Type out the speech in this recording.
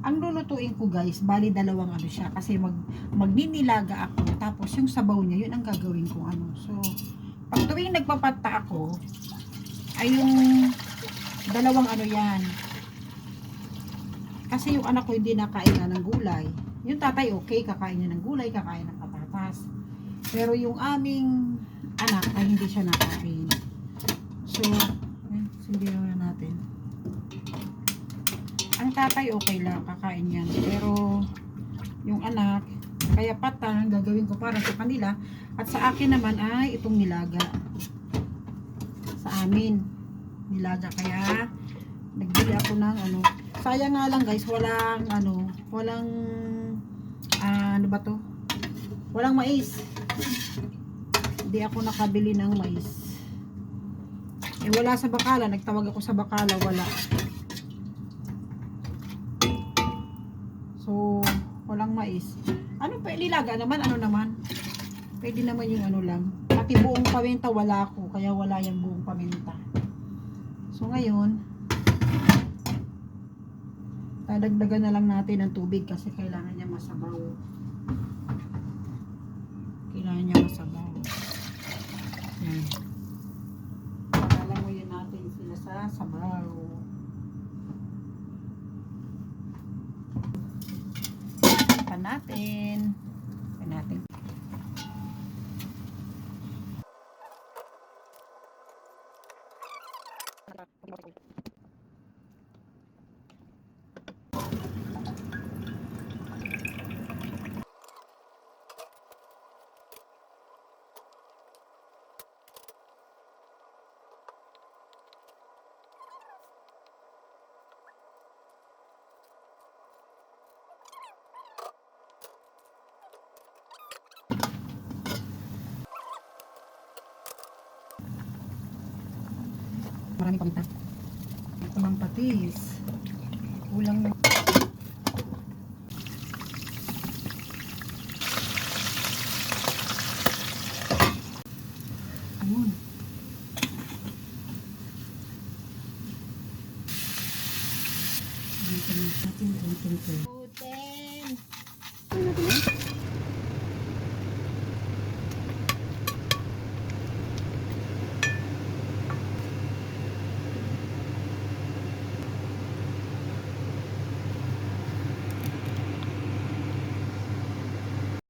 Ang lulutuin ko guys, bali dalawang ano siya kasi magninilaga ako, tapos yung sabaw niya yun ang gagawin kong ano. So pag tuwing nagpapata ako ay yung dalawang ano yan, kasi yung anak ko hindi nakain na ng gulay. Yung tatay okay, kakain niya ng gulay, kakain ng patatas, pero yung aming anak ay hindi siya nakain. So sundihan na natin. Ang tatay okay lang, kakain yan. Pero yung anak, kaya patang gagawin ko para sa kanila. At sa akin naman ay itong nilaga. Sa amin, nilaga. Kaya nagbili ako ng ano. Sayang nga lang guys, walang ano, walang ano ba to? Walang mais. Hindi ako nakabili ng mais. Eh wala sa Bacala, nagtawag ako sa Bacala, wala. So, walang mais. Ano pa, nilaga naman, ano naman? Pwede naman yung ano lang. Pati buong paminta, wala ako. Kaya wala yung buong paminta. So, ngayon, dadagdagan na lang natin ng tubig kasi kailangan niya masabaw. Kailangan niya masabaw. Yan. Palalangoyin natin sila sa sabaw. Natin. Maraming paminta. Ito ng patis. Kulang na. Ayun. Dito natin ang